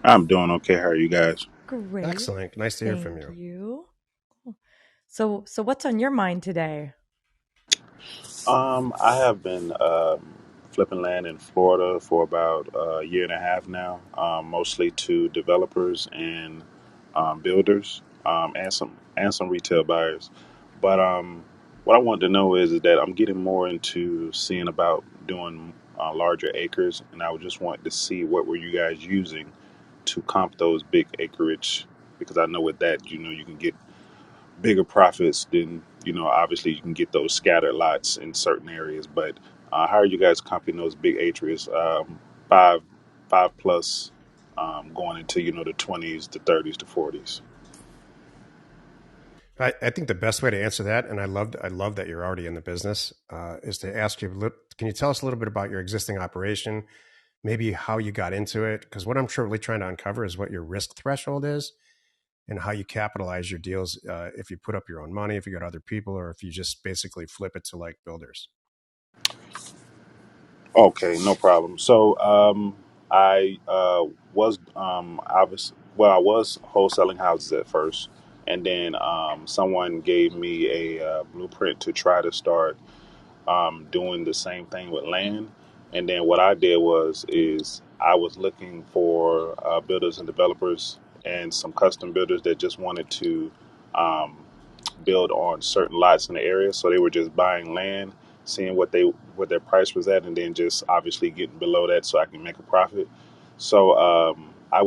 I'm doing okay. How are you guys? Great. Excellent. Nice to hear from Thank you. you. Cool. So what's on your mind today? I have been flipping land in Florida for about a year and a half now, mostly to developers and builders, and some retail buyers. But what I wanted to know is that I'm getting more into seeing about doing larger acres, and I would just want to see what were you guys using to comp those big acreage, because I know with that, you can get bigger profits, then obviously you can get those scattered lots in certain areas. But how are you guys comping those big atrias, five five plus, going into the 20s, the 30s, the 40s? I think the best way to answer that, and I love that you're already in the business, is to ask you, can you tell us a little bit about your existing operation, maybe how you got into it? Because what I'm really trying to uncover is what your risk threshold is and how you capitalize your deals, if you put up your own money, if you got other people, or if you just basically flip it to like builders. Okay, no problem. So I I was wholesaling houses at first, and then someone gave me a blueprint to try to start doing the same thing with land. And then what I did is I was looking for builders and developers and some custom builders that just wanted to um, build on certain lots in the area. So they were just buying land, seeing what their price was at, and then just obviously getting below that so I can make a profit. So I've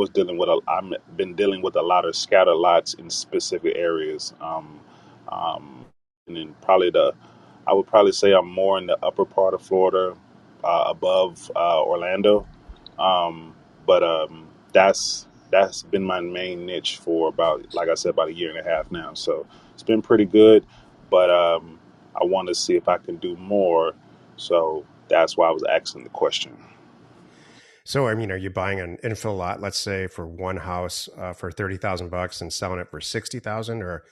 been dealing with a lot of scatter lots in specific areas. Um, and then I would probably say I'm more in the upper part of Florida, above Orlando. But that's been my main niche for about, like I said, about a year and a half now. So it's been pretty good, but I want to see if I can do more. So that's why I was asking the question. So, I mean, are you buying an infill lot, let's say, for one house for $30,000 and selling it for 60,000, or are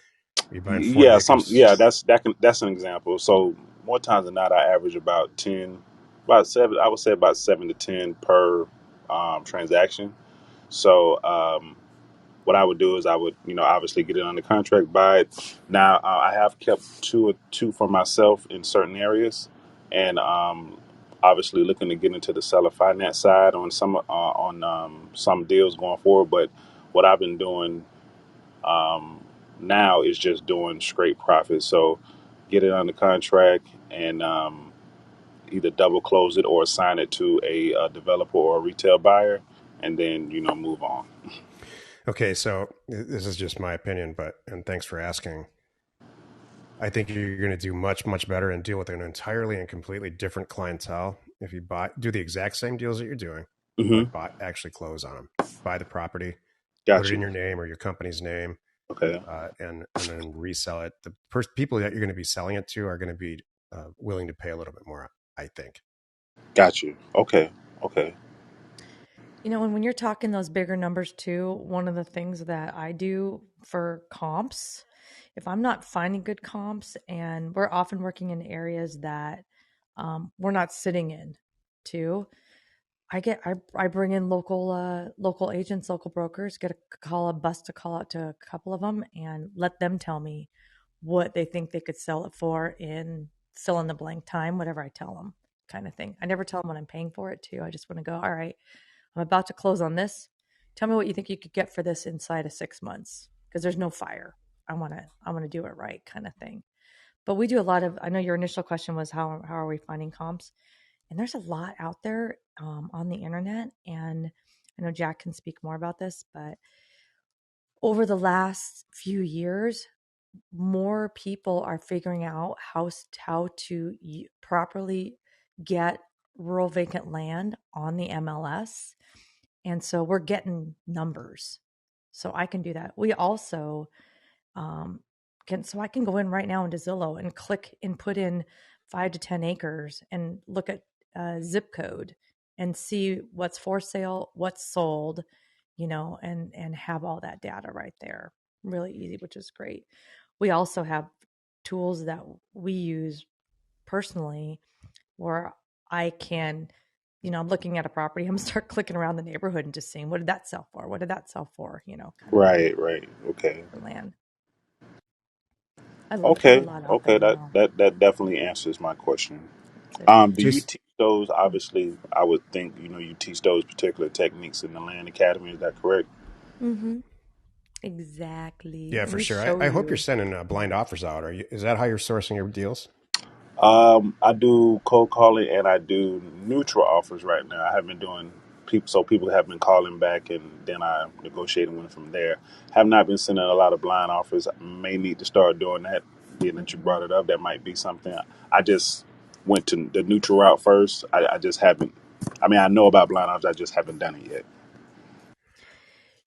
you buying 40 Yeah, acres? that's an example. So more times than not, I average about seven. I would say about 7 to 10 per transaction. So what I would do is I would, obviously get it under contract, buy it. Now I have kept two or two for myself in certain areas, and obviously looking to get into the seller finance side on some deals going forward. But what I've been doing now is just doing straight profit. So get it under contract and either double close it or assign it to a developer or a retail buyer, and then move on. Okay, so this is just my opinion, but and thanks for asking. I think you're going to do much, much better and deal with an entirely and completely different clientele if you do the exact same deals that you're doing, Hmm. but actually close on them. Buy the property, put Got it in you. your name or your company's name, Okay. and then resell it. The people that you're going to be selling it to are going to be willing to pay a little bit more, I think. Got you. Okay. Okay. And when you're talking those bigger numbers too, one of the things that I do for comps, if I'm not finding good comps, and we're often working in areas that we're not sitting in too, I bring in local agents, local brokers, get a bust a call out to a couple of them, and let them tell me what they think they could sell it for in fill in the blank time, whatever I tell them, kind of thing. I never tell them what I'm paying for it too. I just want to go, all right, I'm about to close on this. Tell me what you think you could get for this inside of 6 months, because there's no fire. I want to do it right, kind of thing. But we do a lot of. I know your initial question was how are we finding comps, and there's a lot out there on the internet. And I know Jack can speak more about this, but over the last few years, more people are figuring out how to properly get rural vacant land on the MLS, and so we're getting numbers. So I can do that. We also so I can go in right now into Zillow and click and put in 5 to 10 acres and look at zip code and see what's for sale, what's sold, and have all that data right there. Really easy, which is great. We also have tools that we use personally where I can I'm looking at a property, I'm gonna start clicking around the neighborhood and just seeing, what did that sell for? What did that sell for? Kind of thing Right. Okay. for land. I have a Okay. lot out there Okay. now. That definitely answers my question. That's it. Do you Jason, teach those? Obviously, I would think you teach those particular techniques in the Land Academy. Is that correct? Mm-hmm. Exactly. yeah, And for we sure. show I hope you're you. sending blind Yeah. offers out. Is that how you're sourcing your deals? I do cold calling and I do neutral offers right now. I have been doing people, so people have been calling back, and then I negotiate one from there. Have not been sending a lot of blind offers. I may need to start doing that. Being that you Mm-hmm. brought it up, that might be something. I just went to the neutral route first. I just haven't. I mean, I know about blind offers. I just haven't done it yet.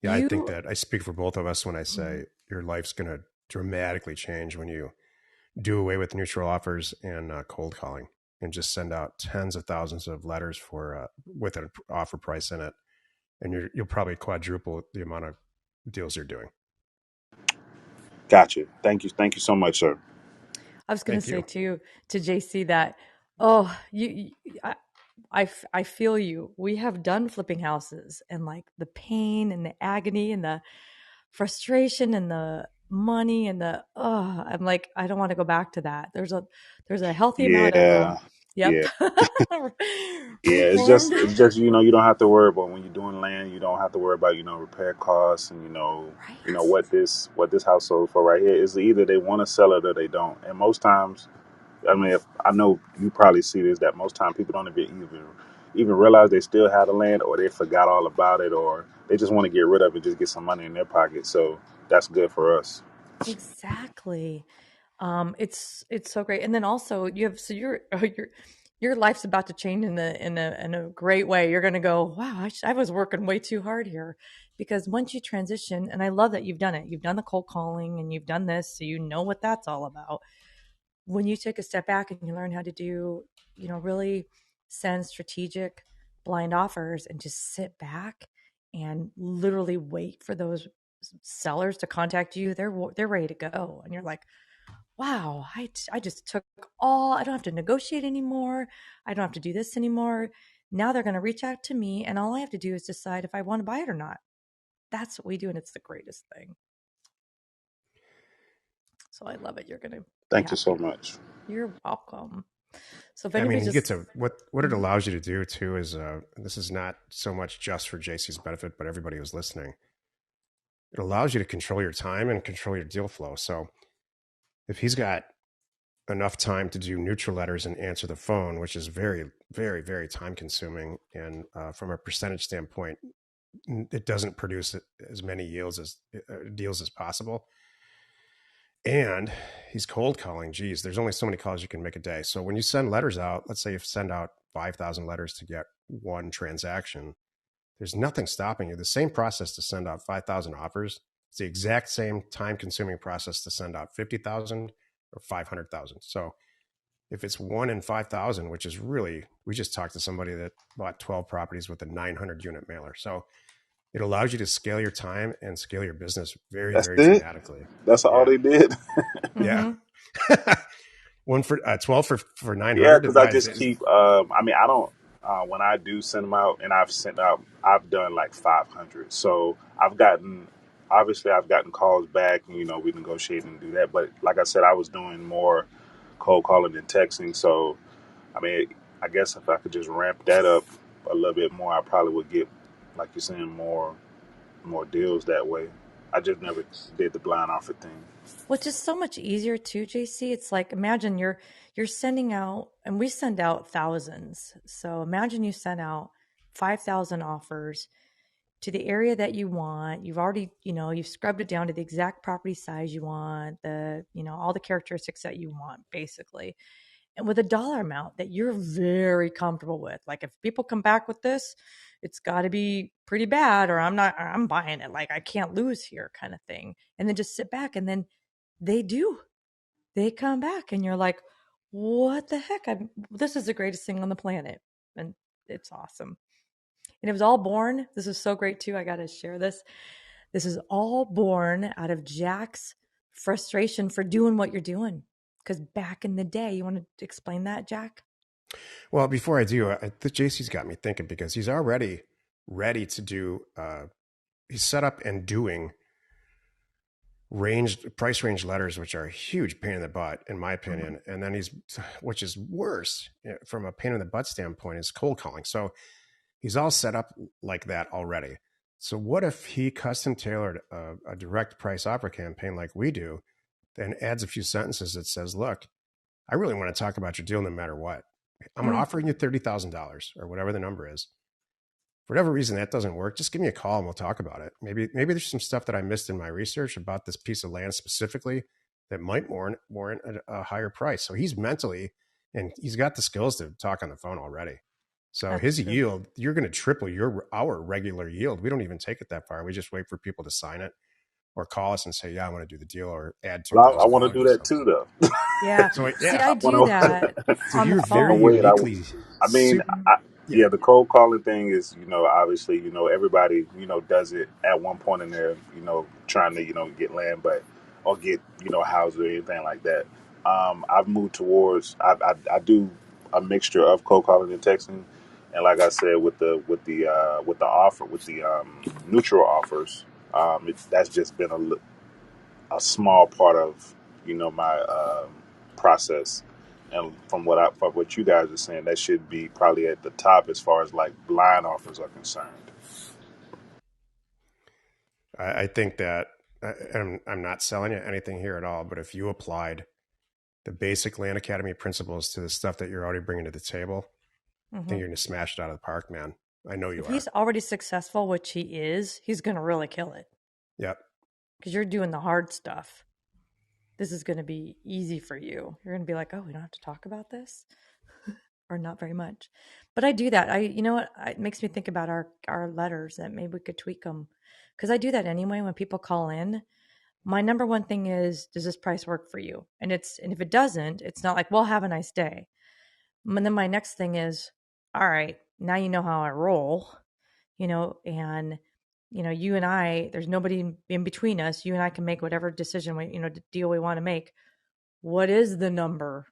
Yeah, I think You. that I speak for both of us when I Mhm. say your life's going to dramatically change when you do away with neutral offers and cold calling and just send out tens of thousands of letters for with an offer price in it, and you'll probably quadruple the amount of deals you're doing. Gotcha. Thank you so much, sir. I was going to Thank say you. too to JC that, oh, I feel you. We have done flipping houses, and like the pain and the agony and the frustration and the money and I'm like, I don't want to go back to that. There's a healthy amount of Yeah, yep. yeah. Yeah, Reformed. it's just you don't have to worry about when you're doing land. You don't have to worry about repair costs and Right. what this house sold for right here is either they want to sell it or they don't. And most times, I mean, if I know you probably see this, that most time people don't even realize they still have the land, or they forgot all about it, or they just want to get rid of it, just get some money in their pocket. So that's good for us. Exactly. It's so great. And then also you have, so your life's about to change in a great way. You're going to go, wow, I was working way too hard here, because once you transition, and I love that you've done it. You've done the cold calling and you've done this, so you know what that's all about. When you take a step back and you learn how to do, really send strategic blind offers and just sit back and literally wait for those sellers to contact you, they're ready to go, and you're like, wow, I just took I don't have to negotiate anymore. I don't have to do this anymore. Now they're going to reach out to me, and all I have to do is decide if I want to buy it or not. That's what we do, and it's the greatest thing. So I love it. You're going to be Thank you so happy. much. You're welcome. So if I mean, anybody you get just, to what it Mhm. allows you to do too is this is not so much just for JC's benefit, but everybody who's listening. It allows you to control your time and control your deal flow. So if he's got enough time to do neutral letters and answer the phone, which is very, very, very time consuming, and from a percentage standpoint, it doesn't produce as many yields as deals as possible. And he's cold calling. Geez, there's only so many calls you can make a day. So when you send letters out, let's say you send out 5,000 letters to get one transaction, there's nothing stopping you. The same process to send out 5,000 offers. It's the exact same time consuming process to send out 50,000 or 500,000. So if it's 1 in 5,000, which is really, we just talked to somebody that bought 12 properties with a 900 unit mailer. So it allows you to scale your time and scale your business very, That's very it. dramatically. That's all Yeah. they did. Yeah. Mhm. One for 12 for Yeah, 900 because I divides just is keep. I mean, I don't. When I do send them out, and I've sent out, I've done like 500. So I've gotten, obviously, I've gotten calls back, and we negotiate and do that. But like I said, I was doing more cold calling than texting. So I mean, I guess if I could just ramp that up a little bit more, I probably would get, like you're saying, more deals that way. I just never did the blind offer thing. Which is so much easier too, JC. It's like, imagine you're sending out, and we send out thousands. So imagine you send out 5,000 offers to the area that you want. You've already, you've scrubbed it down to the exact property size you want, all the characteristics that you want, basically. And with a dollar amount that you're very comfortable with. Like, if people come back with this, it's got to be pretty bad, or I'm buying it. Like, I can't lose here, kind of thing. And then just sit back, and then they do. They come back, and you're like, what the heck? This is the greatest thing on the planet. And it's awesome. And it was all born. This is so great too. I got to share this. This is all born out of Jack's frustration for doing what you're doing. Because back in the day, you want to explain that, Jack? Well, before I do, the JC's got me thinking because he's already ready to do. He's set up and doing price range letters, which are a huge pain in the butt, in my Mhm. opinion. And then which is worse from a pain in the butt standpoint, is cold calling. So he's all set up like that already. So what if he custom tailored a direct price offer campaign like we do, then adds a few sentences that says, "Look, I really want to talk about your deal no matter what. I'm Mm. offering you $30,000 or whatever the number is. For whatever reason that doesn't work, just give me a call and we'll talk about it. Maybe there's some stuff that I missed in my research about this piece of land specifically that might warrant a higher price." So he's mentally, and he's got the skills to talk on the phone already. So That's his true. yield, you're going to triple our regular yield. We don't even take it that far. We just wait for people to sign it or call us and say, "Yeah, I want to do the deal," or add two Well, I thousand want to dollars do or that something. too, though. Yeah. So See, yeah, I I do want that to. so on the you're very I'm phone. wait. uniquely I mean, super. Yeah, yeah, the cold calling thing is, obviously, everybody, does it at one point in their, trying to, get land, but or get, houses or anything like that. I've moved towards. I do a mixture of cold calling and texting, and like I said, with the offer with the neutral offers, that's just been a small part of my process. And from what you guys are saying, that should be probably at the top as far as like blind offers are concerned. I think that I'm not selling you anything here at all, but if you applied the basic Land Academy principles to the stuff that you're already bringing to the table, I think Mhm. you're going to smash it out of the park, man. I know you If are. he's already successful, which he is, he's going to really kill it Yep. because you're doing the hard stuff. This is going to be easy for you. You're going to be like, oh, we don't have to talk about this or not very much. But I do that. You know what? It makes me think about our letters that maybe we could tweak them because I do that anyway when people call in. My number one thing is, does this price work for you? And if it doesn't, it's not like, well, have a nice day. And then my next thing is, all right, now you know how I roll, and you and I, there's nobody in between us. You and I can make whatever decision deal we want to make. What is the number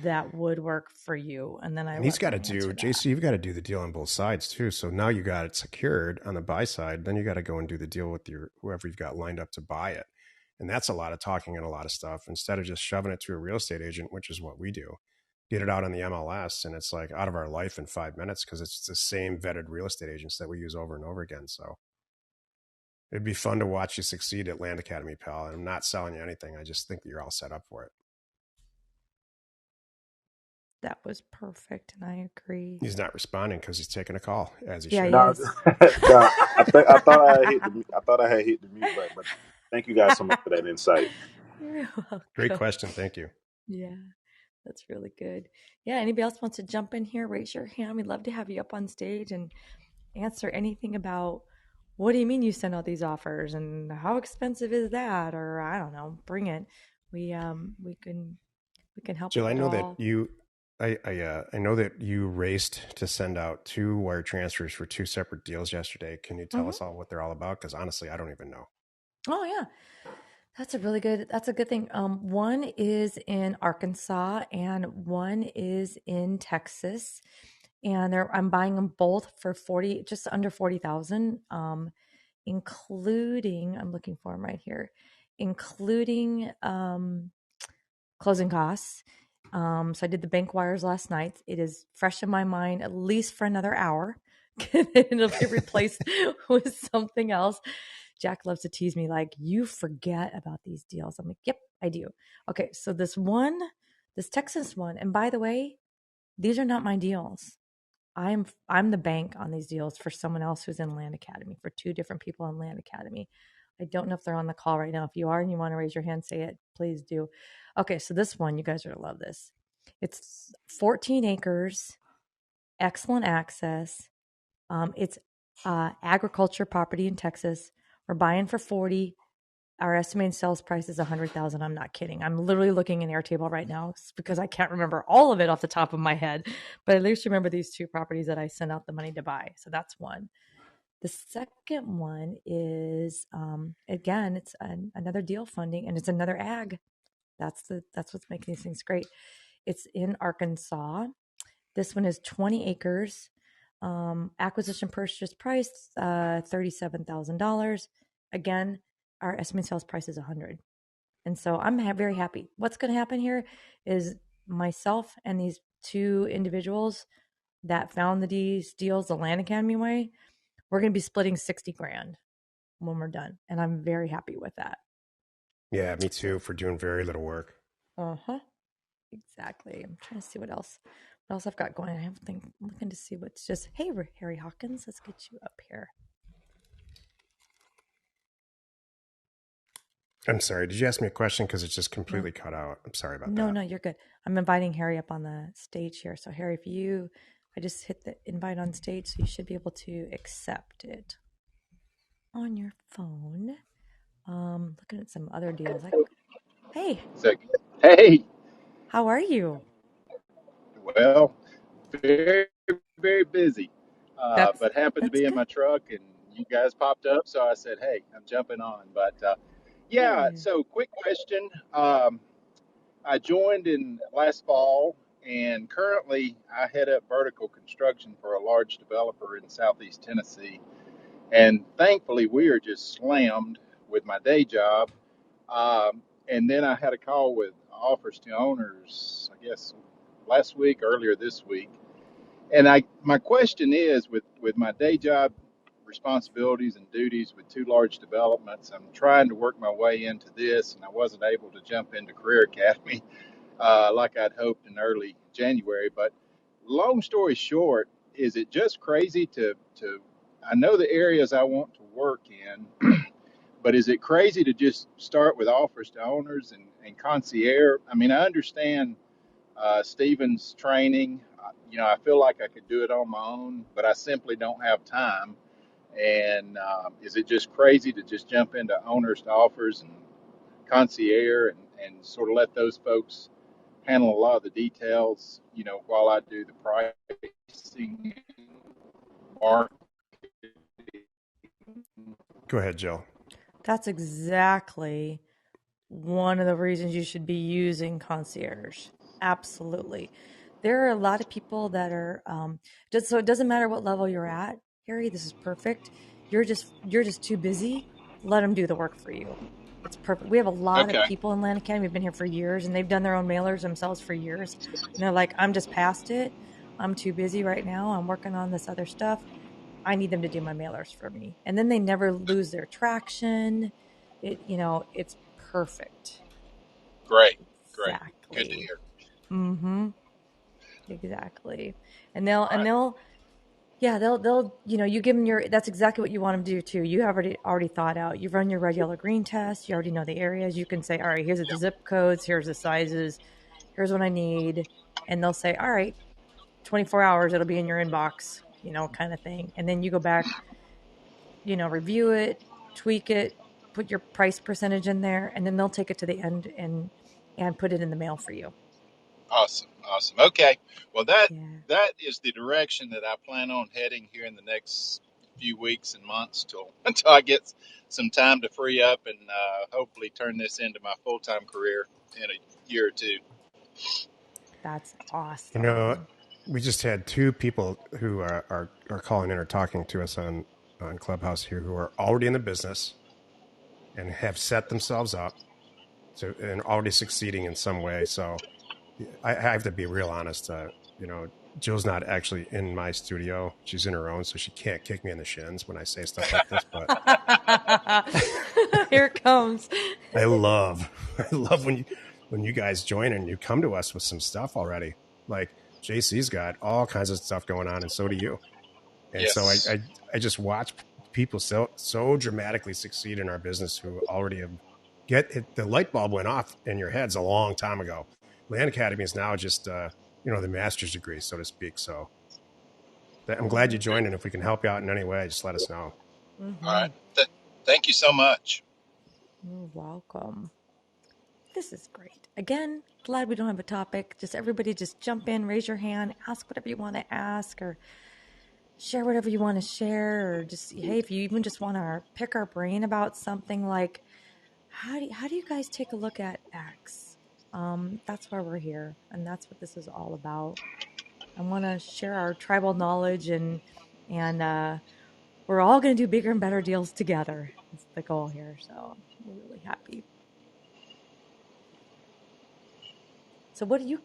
that would work for you? And then I And he's let got them to do, answer that. JC, you've got to do the deal on both sides too. So now you got it secured on the buy side. Then you got to go and do the deal with whoever you've got lined up to buy it. And that's a lot of talking and a lot of stuff instead of just shoving it to a real estate agent, which is what we do. Get it out on the MLS and it's like out of our life in 5 minutes because it's the same vetted real estate agents that we use over and over again. So it'd be fun to watch you succeed at Land Academy, pal. And I'm not selling you anything. I just think that you're all set up for it. That was perfect. And I agree. He's not responding because he's taking a call, as he Yeah, should. he No, is. no, I thought I had hit the mute button, but thank you guys so much for that insight. You're Great welcome. question. Thank you. Yeah, that's really good. Yeah, anybody else wants to jump in here? Raise your hand. We'd love to have you up on stage and answer anything about what do you mean you send out these offers and how expensive is that? Or I don't know, bring it. We can help Jill, with I it know that all. I know that you raced to send out 2 wire transfers for 2 separate deals yesterday. Can you tell Hmm. us all what they're all about? Because honestly, I don't even know. Oh yeah, that's a good thing. One is in Arkansas and one is in Texas, and I'm buying them both for just under 40,000, including, I'm looking for them right here, including closing costs. So I did the bank wires last night. It is fresh in my mind, at least for another hour. It'll be replaced with something else. Jack loves to tease me like, you forget about these deals. I'm like, yep, I do. Okay, so this Texas one, and by the way, these are not my deals. I'm the bank on these deals for someone else who's in Land Academy, for 2 different people in Land Academy. I don't know if they're on the call right now. If you are and you want to raise your hand, say it, please do. Okay, so this one, you guys are gonna love this. It's 14 acres, excellent access. It's agriculture property in Texas. We're buying for 40. Our estimated sales price is 100,000. I'm not kidding. I'm literally looking in Airtable right now because I can't remember all of it off the top of my head, but at least remember these 2 properties that I sent out the money to buy. So that's one. The second one is again, it's another deal funding, and it's another ag. That's what's making these things great. It's in Arkansas. This one is 20 acres. Acquisition purchase price $37,000. Again, our estimated sales price is 100. And so I'm very happy. What's going to happen here is myself and these two individuals that found these deals the Land Academy way, we're going to be splitting 60 grand when we're done. And I'm very happy with that. Yeah, me too, for doing very little work. Uh-huh. Exactly. I'm trying to see what else I've got going. I have to think, I'm looking to see what's just, hey, Harry Hawkins, let's get you up here. I'm sorry. Did you ask me a question? Because it's just completely cut out. I'm sorry about that. No, you're good. I'm inviting Harry up on the stage here. So Harry, I just hit the invite on stage, so you should be able to accept it on your phone. Looking at some other deals. Hey, Hey, how are you? well, very, very busy, That's but happened to that's be in good. my truck and you guys popped up. So I said, hey, I'm jumping on. But yeah, Yeah. so quick question. I joined in last fall and currently I head up vertical construction for a large developer in Southeast Tennessee. And thankfully, we are just slammed with my day job. And then I had a call with offers to owners, I guess, last week, earlier this week. And my question is, with my day job responsibilities and duties with two large developments, I'm trying to work my way into this, and I wasn't able to jump into Career Academy like I'd hoped in early January. But long story short, is it just crazy to I know the areas I want to work in, but is it crazy to just start with offers to owners and concierge? I mean, I understand Stephen's training. I feel like I could do it on my own, but I simply don't have time. And is it just crazy to just jump into owners to offers and concierge and sort of let those folks handle a lot of the details, while I do the pricing, marketing? Go ahead, Jill. That's exactly one of the reasons you should be using concierge. Absolutely. There are a lot of people that are so it doesn't matter what level you're at, Harry, this is perfect. You're just too busy. Let them do the work for you. It's perfect. We have a lot of Okay, people in Land Academy. We've been here for years and they've done their own mailers themselves for years. And they're like, I'm just past it. I'm too busy right now. I'm working on this other stuff. I need them to do my mailers for me. And then they never lose their traction. It's perfect. great, great, good to Exactly. hear. Mm-hmm. Exactly. And All right, you give them that's exactly what you want them to do too. You have already thought out. You've run your regular green test. You already know the areas. You can say, all right, here's the zip codes. Here's the sizes. Here's what I need. And they'll say, all right, 24 hours, it'll be in your inbox, kind of thing. And then you go back, review it, tweak it, put your price percentage in there, and then they'll take it to the end and put it in the mail for you. awesome, awesome. Okay, well Yeah, that is the direction that I plan on heading here in the next few weeks and months till until I get some time to free up and hopefully turn this into my full time career in a year or two. that's You know, awesome. we just had two people who are calling in or talking to us on Clubhouse here who are already in the business and have set themselves up and already succeeding in some way. So I have to be real honest. Jill's not actually in my studio; she's in her own, so she can't kick me in the shins when I say stuff like this. But Here it comes. I love, I love when you guys join and you come to us with some stuff already. Like JC's got all kinds of stuff going on, and so do you. And so Yes, I just watch people so dramatically succeed in our business who already have the light bulb went off in your heads a long time ago. Land Academy is now just the master's degree, so to speak. So I'm glad you joined, and if we can help you out in any way, just let us know. all Mm-hmm. right. Thank you so much. You're welcome. This is great. Again, glad we don't have a topic. Just everybody just jump in, raise your hand, ask whatever you want to ask, or share whatever you want to share, or just, hey, if you even just want to pick our brain about something like, how do you guys take a look at X? That's why we're here, and that's what this is all about. I want to share our tribal knowledge and we're all going to do bigger and better deals together. That's the goal here. So we're really happy. So what do you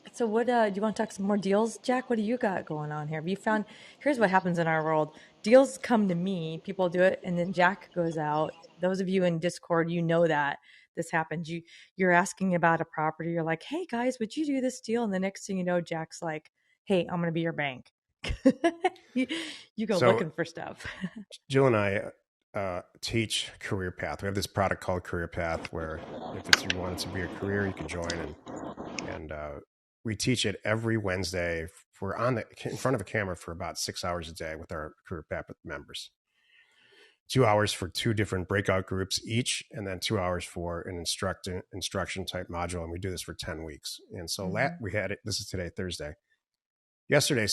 want to talk some more deals, Jack? What do you got going on here? Have you found, here's what happens in our world. Deals come to me, people do it, and then Jack goes out. Those of you in Discord, you know that this happens. You're asking about a property, you're like, hey guys, would you do this deal? And the next thing you know, Jack's like, hey, I'm gonna be your bank. you, you go So looking for stuff. Jill and I teach Career Path. We have this product called Career Path, where if it's you want it to be a career, you can join, and we teach it every Wednesday. We're in front of a camera for about 6 hours a day with our Career Path members. 2 hours for 2 different breakout groups each, and then 2 hours for an instruction type module. And we do this for 10 weeks. And so we had it. This is today, Thursday. Yesterday,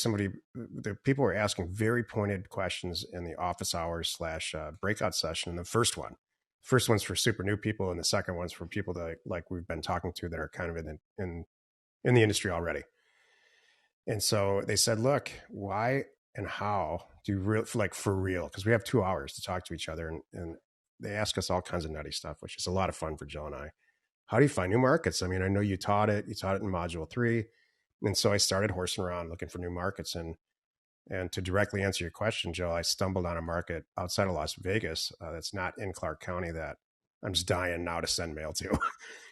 the people were asking very pointed questions in the office hours / breakout session. And the first one's for super new people, and the second one's for people that like we've been talking to that are kind of in the industry already. And so they said, look, why and how do you for real? Because we have 2 hours to talk to each other, and they ask us all kinds of nutty stuff, which is a lot of fun for Jill and I. How do you find new markets? I mean, I know you taught it in module 3. And so I started horsing around looking for new markets. And to directly answer your question, Joe, I stumbled on a market outside of Las Vegas that's not in Clark County that I'm just dying now to send mail to,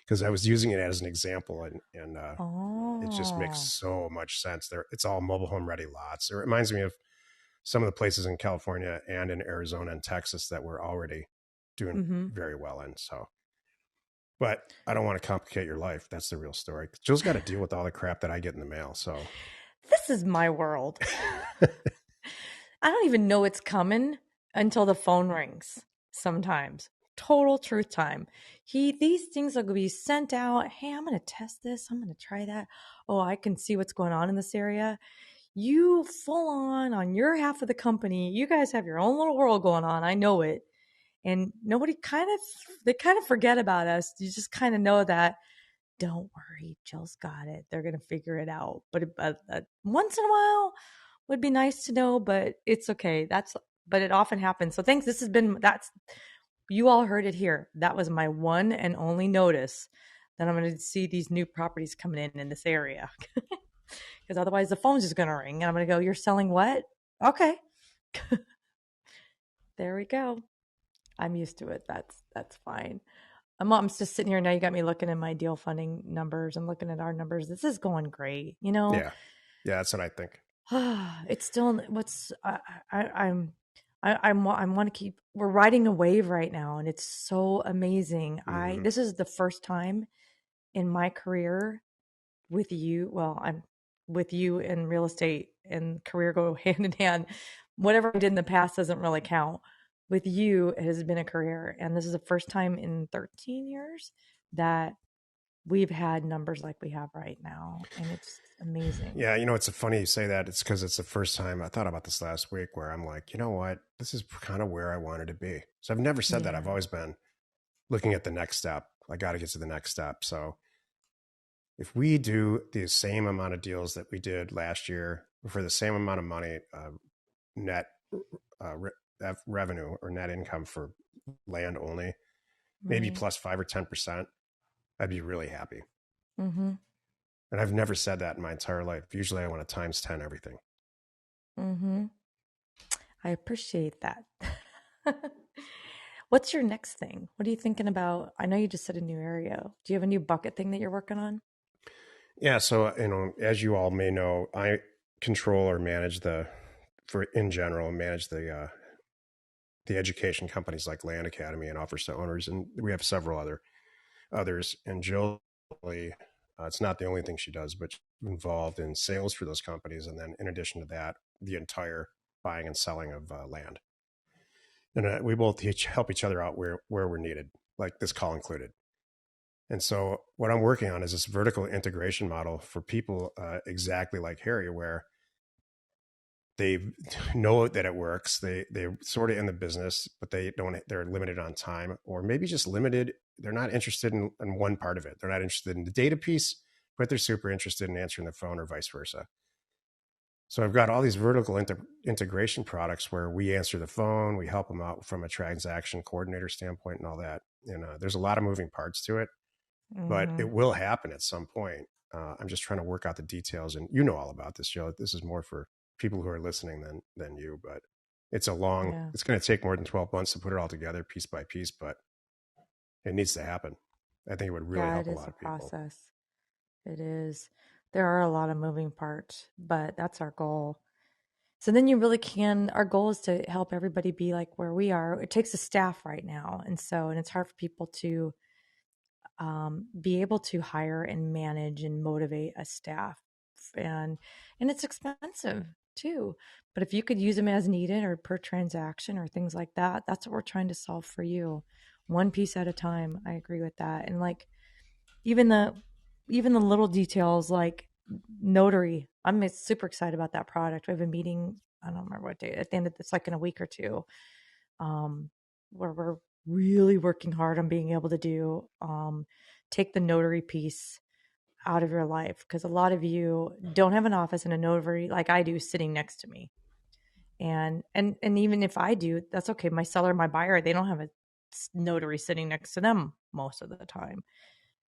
because I was using it as an example, and it just makes so much sense. There, it's all mobile home ready lots. It reminds me of some of the places in California and in Arizona and Texas that we're already doing very well in. So. But I don't want to complicate your life. That's the real story. Jill's got to deal with all the crap that I get in the mail. So this is my world. I don't even know it's coming until the phone rings sometimes. Total truth time. These things are going to be sent out. Hey, I'm going to test this. I'm going to try that. Oh, I can see what's going on in this area. You full on your half of the company. You guys have your own little world going on. I know it. And they kind of forget about us. You just kind of know that, don't worry, Jill's got it. They're going to figure it out. But once in a while would be nice to know, but it's okay. But it often happens. So thanks. You all heard it here. That was my one and only notice that I'm going to see these new properties coming in this area. Because otherwise the phone's just going to ring and I'm going to go, you're selling what? Okay. There we go. I'm used to it. That's fine. I'm just sitting here now. You got me looking at my deal funding numbers. I'm looking at our numbers. This is going great. Yeah, that's what I think. It's still I want to keep. We're riding a wave right now, and it's so amazing. This is the first time in my career with you. Well, I'm with you in real estate and career go hand in hand. Whatever I did in the past doesn't really count. With you, it has been a career. And this is the first time in 13 years that we've had numbers like we have right now. And it's amazing. Yeah. It's funny you say that. It's because it's the first time. I thought about this last week where I'm like, you know what? This is kind of where I wanted to be. So I've never said that. I've always been looking at the next step. I got to get to the next step. So if we do the same amount of deals that we did last year for the same amount of money, net revenue or net income for land only, maybe plus 5 or 10%, I'd be really happy. And I've never said that in my entire life. Usually I want to times 10 everything. I appreciate that. What's your next thing? What are you thinking about? I know you just said a new area. Do you have a new bucket thing that you're working on? Yeah. So, as you all may know, I control or manage the education companies like Land Academy and Offers to Owners. And we have several others. And Jill, it's not the only thing she does, but she's involved in sales for those companies. And then in addition to that, the entire buying and selling of land. And we both help each other out where we're needed, like this call included. And so what I'm working on is this vertical integration model for people exactly like Harry, where they know that it works. They're sort of in the business, but they're limited on time, or maybe just limited. They're not interested in one part of it. They're not interested in the data piece, but they're super interested in answering the phone or vice versa. So I've got all these vertical integration products where we answer the phone, we help them out from a transaction coordinator standpoint and all that. And there's a lot of moving parts to it, but Mm-hmm. it will happen at some point. I'm just trying to work out the details, and you know all about this, Joe. This is more for people who are listening than you, but it's Yeah. it's going to take more than 12 months to put it all together piece by piece, but it needs to happen. I think it would really Yeah, help it a is lot a of people. process. It is. There are a lot of moving parts, but that's our goal. So then you really can, our goal is to help everybody be like where we are. It takes a staff right now. And it's hard for people to be able to hire and manage and motivate a staff. And, and it's expensive too. But if you could use them as needed or per transaction or things like that, that's what we're trying to solve for you. One piece at a time. I agree with that. And like, even the little details like notary, I'm super excited about that product. We have a meeting, I don't remember what day, at the end of it's like in a week or two, um where we're really working hard on being able to do take the notary piece out of your life, because a lot of you don't have an office and a notary like I do sitting next to me. And even if I do, that's okay. My seller, my buyer, they don't have a notary sitting next to them most of the time,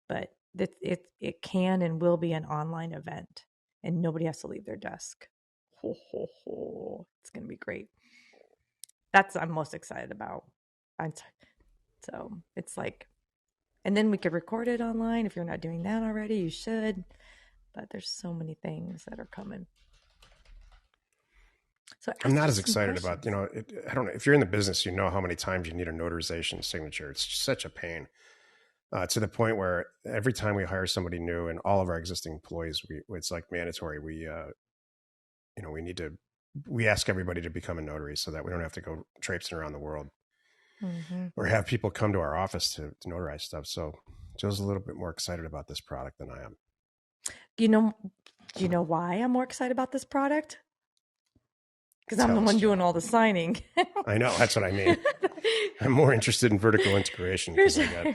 but it can and will be an online event, and nobody has to leave their desk. Ho, ho, ho. It's going to be great. That's I'm most excited about. So it's like, and then we could record it online. If you're not doing that already, you should. But there's so many things that are coming. So I'm ask not us as some excited about, questions. I don't know. If you're in the business, you know how many times you need a notarization signature. It's such a pain. To the point where every time we hire somebody new and all of our existing employees, it's like mandatory. We need to, we ask everybody to become a notary so that we don't have to go traipsing around the world Mm-hmm. or have people come to our office to notarize stuff. So Joe's a little bit more excited about this product than I am. You know, do you know why I'm more excited about this product? Because I'm the Tell us, one Joe. doing all the signing. I know. That's what I mean. I'm more interested in vertical integration because I got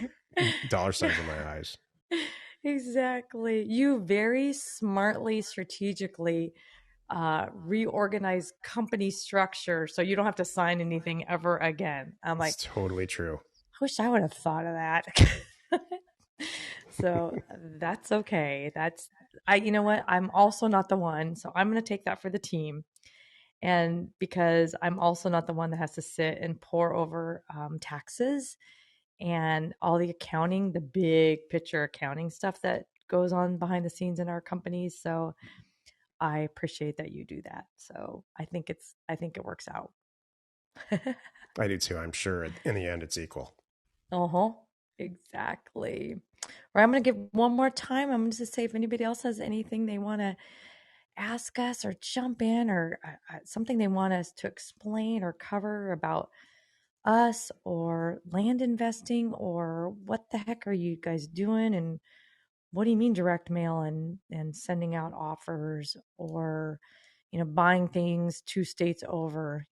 dollar signs in my eyes. Exactly. You very smartly, strategically reorganize company structure so you don't have to sign anything ever again. I'm It's like, totally true. I wish I would have thought of that. So that's okay. You know what? I'm also not the one. So I'm going to take that for the team. And because I'm also not the one that has to sit and pour over taxes and all the accounting, the big picture accounting stuff that goes on behind the scenes in our companies. So I appreciate that you do that. So I think it works out. I do too. I'm sure in the end it's equal. Uh-huh. Exactly. Or I'm going to give one more time. I'm just to say if anybody else has anything they want to ask us or jump in, or something they want us to explain or cover about us or land investing, or what the heck are you guys doing, and what do you mean direct mail and sending out offers, or buying things 2 states over,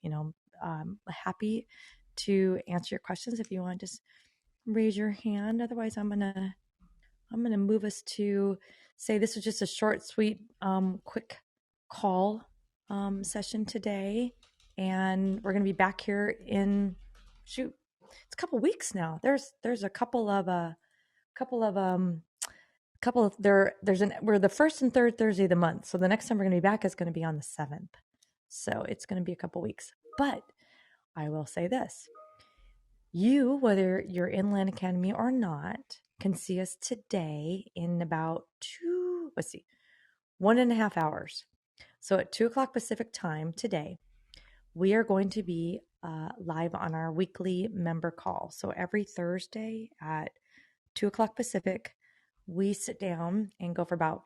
happy to answer your questions. If you want, just raise your hand. Otherwise, I'm gonna move us to say this was just a short, sweet, quick call session today, and we're gonna be back here in shoot. It's a couple weeks now. There's a couple of couple of there's an we're the first and third Thursday of the month. So the next time we're gonna be back is gonna be on the 7th. So it's gonna be a couple weeks. But I will say this. You, whether you're in Land Academy or not, can see us today in about 1.5 hours. So at 2 o'clock Pacific time today, we are going to be live on our weekly member call. So every Thursday at 2 o'clock Pacific, we sit down and go for about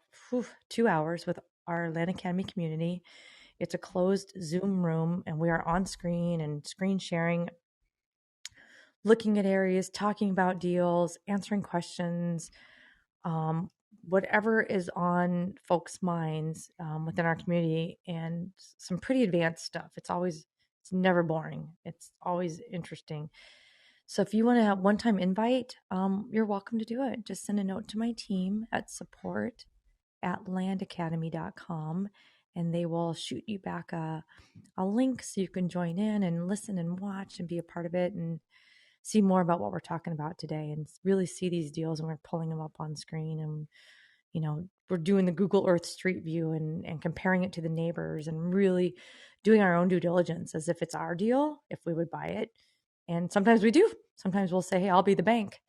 2 hours with our Land Academy community. It's a closed Zoom room, and we are on screen and screen sharing, looking at areas, talking about deals, answering questions, whatever is on folks' minds within our community, and some pretty advanced stuff. It's never boring. It's always interesting. So if you want to have one-time invite, you're welcome to do it. Just send a note to my team at support@landacademy.com, and they will shoot you back a link so you can join in and listen and watch and be a part of it and see more about what we're talking about today and really see these deals, and we're pulling them up on screen, and we're doing the Google Earth Street View and comparing it to the neighbors and really doing our own due diligence as if it's our deal, if we would buy it. And sometimes we do. Sometimes we'll say, hey, I'll be the bank.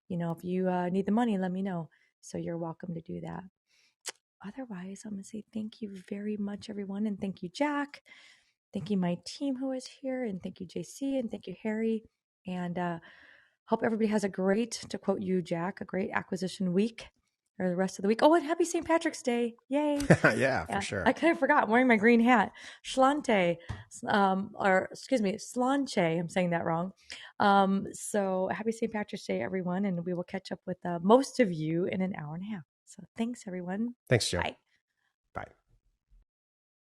If you need the money, let me know. So you're welcome to do that. Otherwise, I'm going to say thank you very much, everyone. And thank you, Jack. Thank you, my team who is here. And thank you, JC. And thank you, Harry. And hope everybody has a great, to quote you, Jack, a great acquisition week or the rest of the week. Oh, and happy St. Patrick's Day. Yay. Yeah, for sure. I kind of forgot. I'm wearing my green hat. Schlante, or excuse me, Slanche. I'm saying that wrong. So happy St. Patrick's Day, everyone. And we will catch up with most of you in an hour and a half. So thanks, everyone. Thanks, Joe. Bye.